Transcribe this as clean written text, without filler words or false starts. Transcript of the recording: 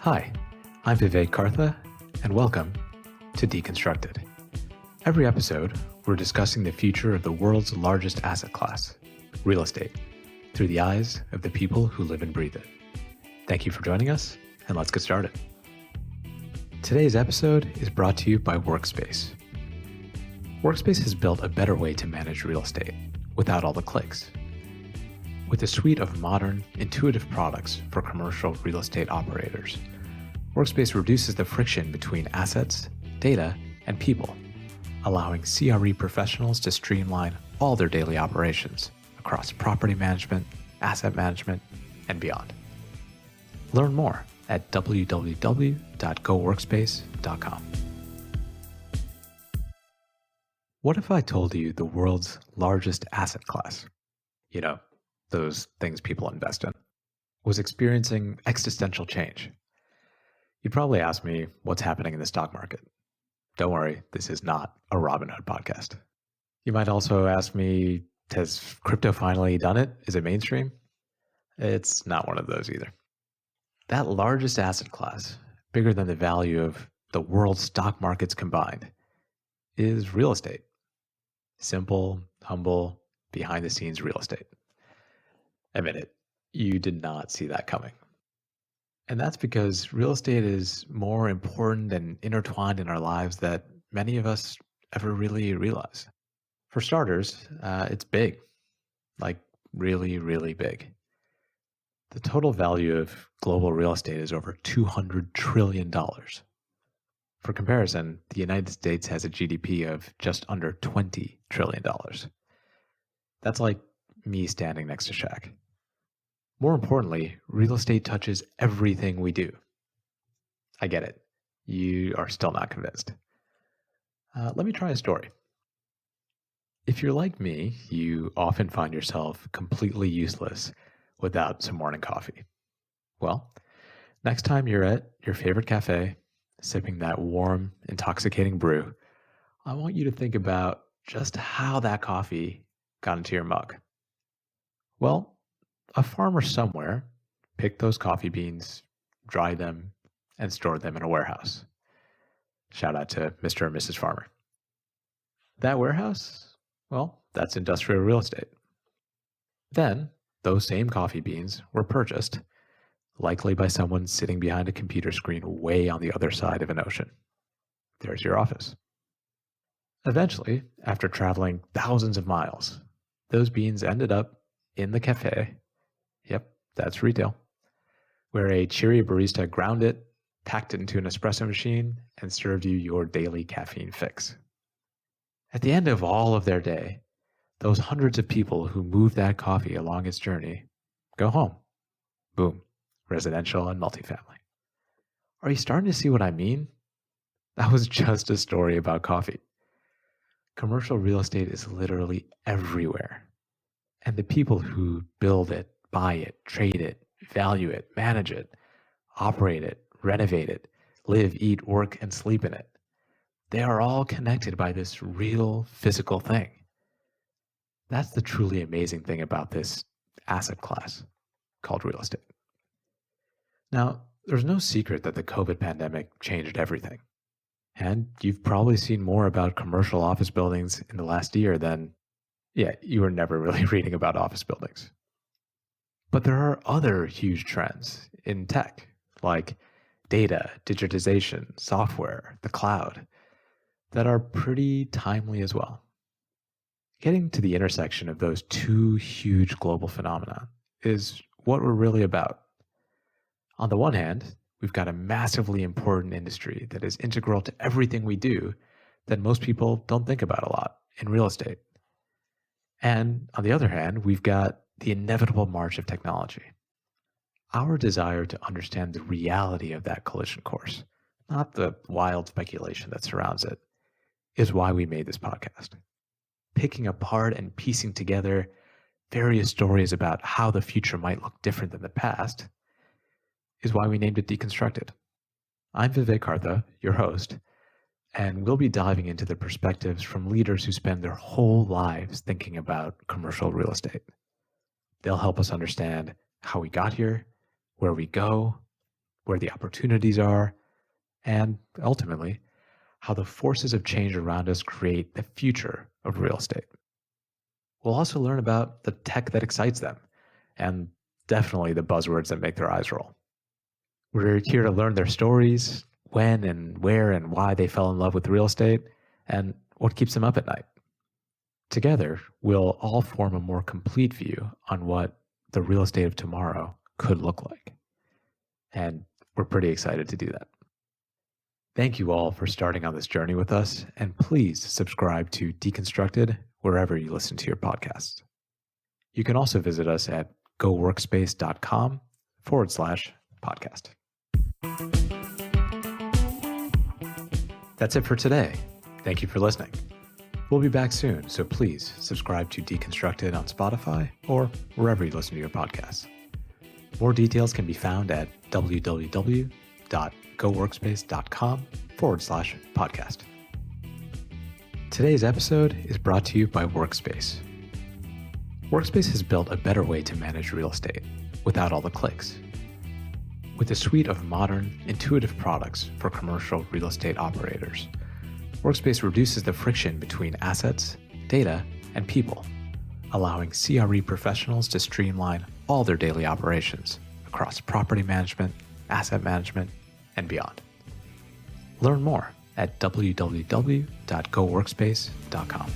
Hi, I'm Vivek Kartha, and welcome to Deconstructed. Every episode, we're discussing the future of the world's largest asset class, real estate, through the eyes of the people who live and breathe it. Thank you for joining us, and let's get started. Today's episode is brought to you by Workspace. Workspace has built a better way to manage real estate without all the clicks. With a suite of modern, intuitive products for commercial real estate operators, Workspace reduces the friction between assets, data, and people, allowing CRE professionals to streamline all their daily operations across property management, asset management, and beyond. Learn more at www.goworkspace.com. What if I told you the world's largest asset class, those things people invest in, was experiencing existential change? You'd probably ask me what's happening in the stock market. Don't worry, this is not a Robinhood podcast. You might also ask me, has crypto finally done it? Is it mainstream? It's not one of those either. That largest asset class, bigger than the value of the world's stock markets combined, is real estate. Simple, humble, behind-the-scenes real estate. Admit it, you did not see that coming. And that's because real estate is more important and intertwined in our lives than many of us ever really realize. For starters, it's big, like really, really big. The total value of global real estate is over $200 trillion. For comparison, the United States has a GDP of just under $20 trillion. That's like me standing next to Shaq. More importantly, real estate touches everything we do. I get it. You are still not convinced. Let me try a story. If you're like me, you often find yourself completely useless without some morning coffee. Well, next time you're at your favorite cafe, sipping that warm, intoxicating brew, I want you to think about just how that coffee got into your mug. Well, a farmer somewhere picked those coffee beans, dried them, and stored them in a warehouse. Shout out to Mr. and Mrs. Farmer. That warehouse? Well, that's industrial real estate. Then, those same coffee beans were purchased, likely by someone sitting behind a computer screen way on the other side of an ocean. There's your office. Eventually, after traveling thousands of miles, those beans ended up in the cafe. Yep, that's retail, where a cheery barista ground it, packed it into an espresso machine, and served you your daily caffeine fix. At the end of all of their day, those hundreds of people who moved that coffee along its journey go home. Boom, residential and multifamily. Are you starting to see what I mean? That was just a story about coffee. Commercial real estate is literally everywhere. And the people who build it, buy it, trade it, value it, manage it, operate it, renovate it, live, eat, work, and sleep in it, they are all connected by this real physical thing. That's the truly amazing thing about this asset class called real estate. Now, there's no secret that the COVID pandemic changed everything. And you've probably seen more about commercial office buildings in the last year than, you were never really reading about office buildings. But there are other huge trends in tech, like data, digitization, software, the cloud, that are pretty timely as well. Getting to the intersection of those two huge global phenomena is what we're really about. On the one hand, we've got a massively important industry that is integral to everything we do that most people don't think about a lot in real estate. And on the other hand, we've got the inevitable march of technology. Our desire to understand the reality of that collision course, not the wild speculation that surrounds it, is why we made this podcast. Picking apart and piecing together various stories about how the future might look different than the past is why we named it Deconstructed. I'm Vivek Kartha, your host, and we'll be diving into the perspectives from leaders who spend their whole lives thinking about commercial real estate. They'll help us understand how we got here, where we go, where the opportunities are, and ultimately, how the forces of change around us create the future of real estate. We'll also learn about the tech that excites them, and definitely the buzzwords that make their eyes roll. We're here to learn their stories, when and where and why they fell in love with real estate, and what keeps them up at night. Together, we'll all form a more complete view on what the real estate of tomorrow could look like. And we're pretty excited to do that. Thank you all for starting on this journey with us, and please subscribe to Deconstructed wherever you listen to your podcasts. You can also visit us at goworkspace.com/podcast. That's it for today. Thank you for listening. We'll be back soon, so please subscribe to Deconstructed on Spotify or wherever you listen to your podcasts. More details can be found at www.goworkspace.com/podcast. Today's episode is brought to you by Workspace. Workspace has built a better way to manage real estate without all the clicks. With a suite of modern, intuitive products for commercial real estate operators, Workspace reduces the friction between assets, data, and people, allowing CRE professionals to streamline all their daily operations across property management, asset management, and beyond. Learn more at www.goworkspace.com.